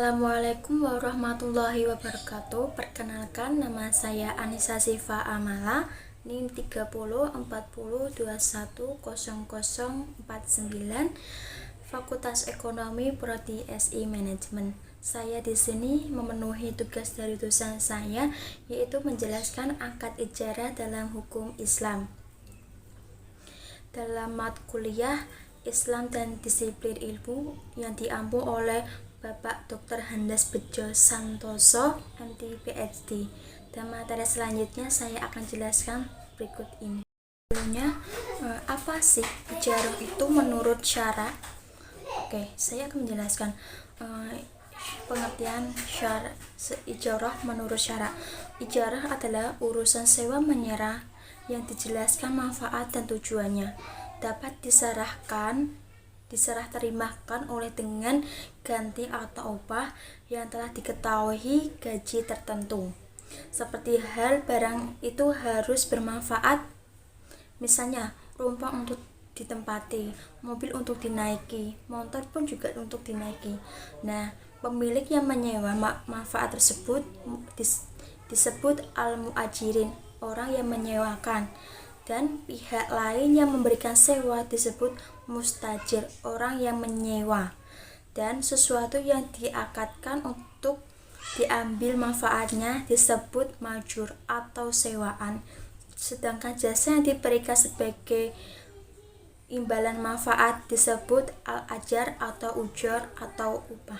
Assalamualaikum warahmatullahi wabarakatuh. Perkenalkan, nama saya Anissa Sifa Amala, NIM 3040210049, Fakultas Ekonomi Prodi SI Manajemen. Saya di sini memenuhi tugas dari dosen saya, yaitu menjelaskan akad ijarah dalam hukum Islam. Dalam mata kuliah Islam dan Disiplin Ilmu yang diampu oleh Bapak Dr. Handas Bejo Santoso, MD PhD. Dan materi selanjutnya saya akan jelaskan berikut ini. Sebelumnya, apa sih ijarah itu menurut syara? Saya akan menjelaskan pengertian ijarah menurut syara. Ijarah adalah urusan sewa menyerah yang dijelaskan manfaat dan tujuannya, dapat diserah terimakan oleh dengan ganti atau upah yang telah diketahui gaji tertentu. Seperti hal barang itu harus bermanfaat, misalnya rumah untuk ditempati, mobil untuk dinaiki, motor pun juga untuk dinaiki. Nah, pemilik yang menyewa manfaat tersebut disebut al-muajirin, orang yang menyewakan, dan pihak lain yang memberikan sewa disebut mustajir, orang yang menyewa, dan sesuatu yang diakadkan untuk diambil manfaatnya disebut majur atau sewaan, sedangkan jasa yang diberikan sebagai imbalan manfaat disebut al-ajar atau ujor atau upah.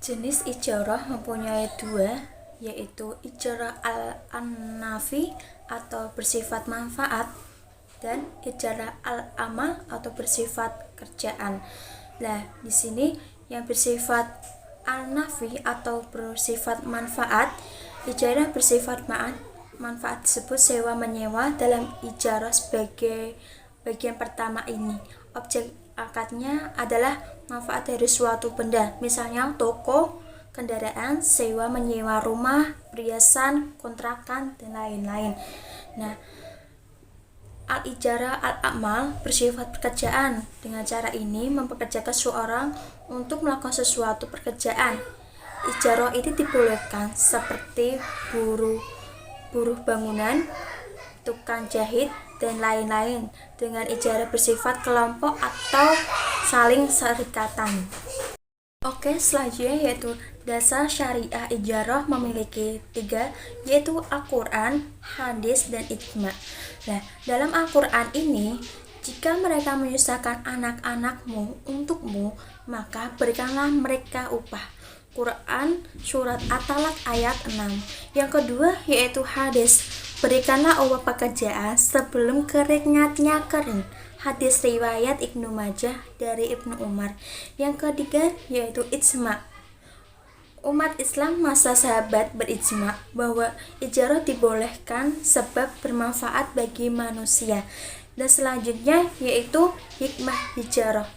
Jenis ijarah mempunyai dua, yaitu ijarah al-nafi atau bersifat manfaat dan ijarah al-amal atau bersifat kerjaan. Nah, di sini yang bersifat al-nafi atau bersifat manfaat, ijarah bersifat manfaat disebut sewa menyewa. Dalam ijarah sebagai bagian pertama ini, objek akadnya adalah manfaat dari suatu benda, misalnya toko, kendaraan, sewa menyewa rumah, perhiasan, kontrakan, dan lain-lain. Nah, al-ijarah al-amal bersifat pekerjaan. Dengan cara ini mempekerjakan seseorang untuk melakukan sesuatu pekerjaan. Ijarah ini dibolehkan seperti buruh bangunan, tukang jahit, dan lain-lain. Dengan ijarah bersifat kelompok atau saling serikatan. Selanjutnya yaitu dasar syariah ijarah memiliki 3, yaitu Al-Quran, hadis, dan ijma'. Nah, dalam Al-Quran ini, jika mereka menyusahkan anak-anakmu untukmu, maka berikanlah mereka upah. Quran surat At-Talaq ayat 6. Yang kedua yaitu hadis, berikanlah upah pekerjaan sebelum keringatnya kering. Hadis riwayat Ibnu Majah dari Ibnu Umar. Yang ketiga yaitu ijma'. Umat Islam masa sahabat berijma' bahwa ijarah dibolehkan sebab bermanfaat bagi manusia. Dan selanjutnya yaitu hikmah ijarah.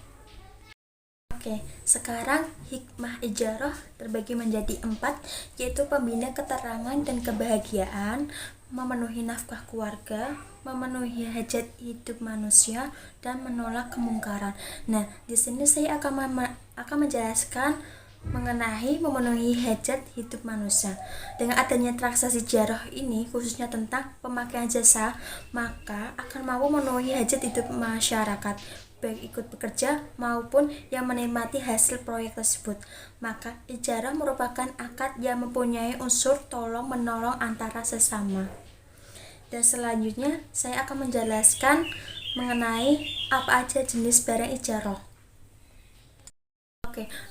Sekarang hikmah ijarah terbagi menjadi 4, yaitu pembina keterangan dan kebahagiaan, memenuhi nafkah keluarga, memenuhi hajat hidup manusia, dan menolak kemungkaran. Nah, di sini saya akan menjelaskan mengenai memenuhi hajat hidup manusia. Dengan adanya transaksi ijarah ini, khususnya tentang pemakaian jasa, maka akan mampu memenuhi hajat hidup masyarakat, baik ikut bekerja maupun yang menikmati hasil proyek tersebut. Maka ijarah merupakan akad yang mempunyai unsur tolong-menolong antara sesama. Dan selanjutnya saya akan menjelaskan mengenai apa aja jenis barang ijarah.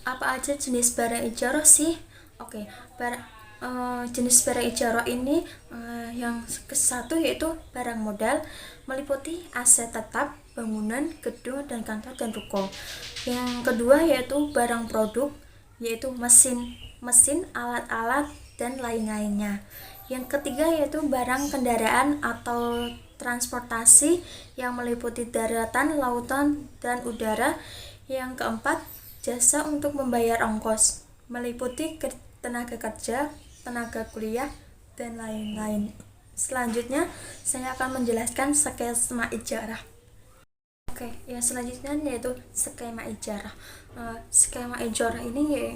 Apa aja jenis barang ijarah sih? Jenis barang ijarah ini yang ke-1 yaitu barang modal, meliputi aset tetap, bangunan, gedung, dan kantor, dan ruko. Yang kedua yaitu barang produk, yaitu mesin, alat-alat, dan lain-lainnya. Yang ketiga yaitu barang kendaraan atau transportasi yang meliputi daratan, lautan, dan udara. Yang keempat, jasa untuk membayar ongkos, meliputi tenaga kerja, tenaga kuliah, dan lain-lain. Selanjutnya, saya akan menjelaskan skema ijarah. Oke, yang selanjutnya yaitu skema ijarah. Skema ijarah ini ya,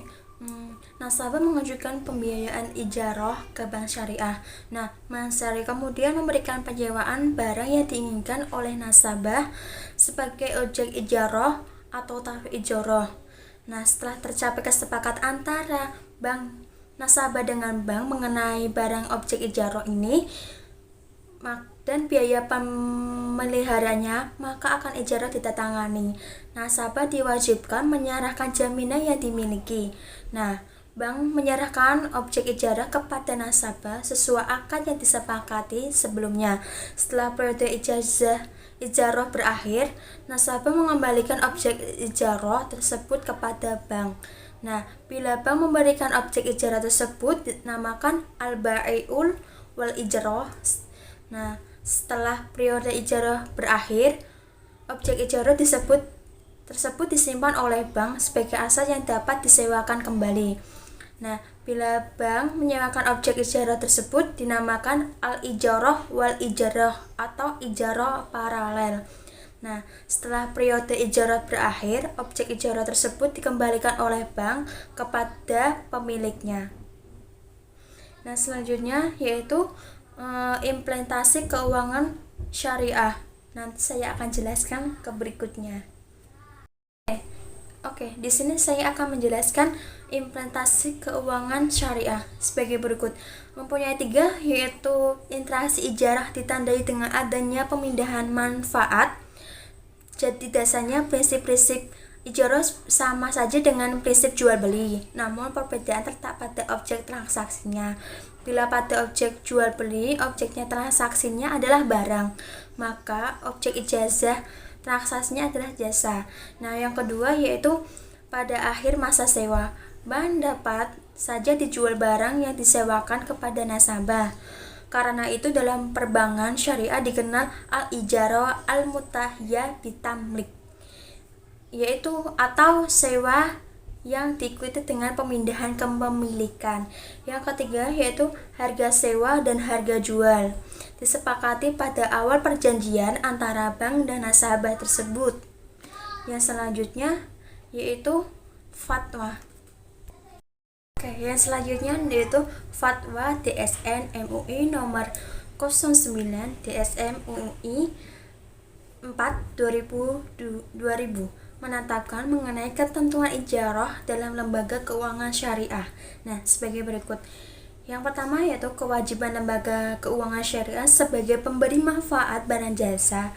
nasabah mengajukan pembiayaan ijarah ke bank syariah. Nah, bank syariah kemudian memberikan penyewaan barang yang diinginkan oleh nasabah sebagai objek ijarah atau tarif ijarah. Nah, setelah tercapai kesepakatan antara bank nasabah dengan bank mengenai barang objek ijarah ini, dan biaya pemeliharanya, maka akan ijarah ditandatangani. Nasabah diwajibkan menyerahkan jaminan yang dimiliki. Nah, bank menyerahkan objek ijarah kepada nasabah sesuai akad yang disepakati sebelumnya. Setelah periode ijarah berakhir, nasabah mengembalikan objek ijarah tersebut kepada bank. Nah, bila bank memberikan objek ijarah tersebut dinamakan al-bai'ul wal ijarah. Nah, setelah periode ijarah berakhir, objek ijarah tersebut disimpan oleh bank sebagai aset yang dapat disewakan kembali. Nah, bila bank menyewakan objek ijarah tersebut dinamakan al-ijarah wal ijarah atau ijarah paralel. Nah, setelah periode ijarah berakhir, objek ijarah tersebut dikembalikan oleh bank kepada pemiliknya. Nah, selanjutnya yaitu implementasi keuangan syariah. Nanti saya akan jelaskan ke berikutnya. Oke, di sini saya akan menjelaskan implementasi keuangan syariah sebagai berikut. Mempunyai 3, yaitu interaksi ijarah ditandai dengan adanya pemindahan manfaat. Jadi dasarnya prinsip-prinsip ijarah sama saja dengan prinsip jual beli, namun perbedaan terletak pada objek transaksinya. Bila pada objek jual beli, objeknya transaksinya adalah barang, maka objek ijazah transaksinya adalah jasa. Nah, yang kedua yaitu pada akhir masa sewa, bank dapat saja dijual barang yang disewakan kepada nasabah. Karena itu dalam perbankan syariah dikenal al-ijarah al-mutahiyah bitamlik, yaitu atau sewa yang diikuti dengan pemindahan kepemilikan. Yang ketiga yaitu harga sewa dan harga jual disepakati pada awal perjanjian antara bank dan nasabah tersebut. Yang selanjutnya yaitu fatwa. Oke, yang selanjutnya yaitu fatwa DSN MUI nomor 09 DSM MUI 4 2000 menetapkan mengenai ketentuan ijarah dalam lembaga keuangan syariah. Nah, sebagai berikut. Yang pertama yaitu kewajiban lembaga keuangan syariah sebagai pemberi manfaat barang jasa.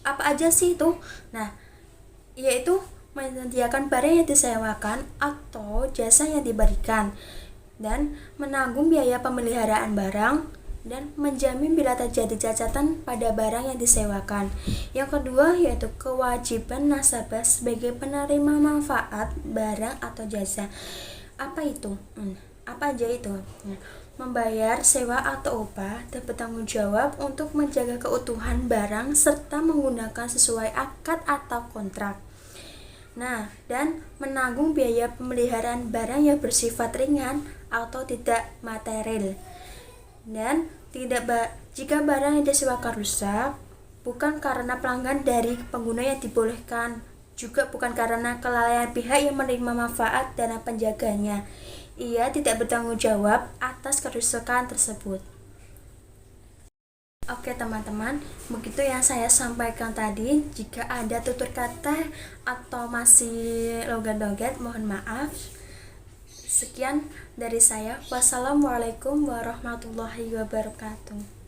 Apa aja sih itu? Nah, yaitu menyediakan barang yang disewakan atau jasa yang diberikan, dan menanggung biaya pemeliharaan barang, dan menjamin bila terjadi cacatan pada barang yang disewakan. Yang kedua yaitu kewajiban nasabah sebagai penerima manfaat barang atau jasa. Apa itu? Apa aja itu? Membayar sewa atau upah dan bertanggung jawab untuk menjaga keutuhan barang serta menggunakan sesuai akad atau kontrak. Nah, dan menanggung biaya pemeliharaan barang yang bersifat ringan atau tidak material. Dan jika barang yang disewakan rusak, bukan karena pelanggan dari pengguna yang dibolehkan, juga bukan karena kelalaian pihak yang menerima manfaat dan penjaganya, ia tidak bertanggung jawab atas kerusakan tersebut. Oke teman-teman, begitu yang saya sampaikan tadi. Jika ada tutur kata atau masih logat-logat, mohon maaf. Sekian dari saya. Wassalamualaikum warahmatullahi wabarakatuh.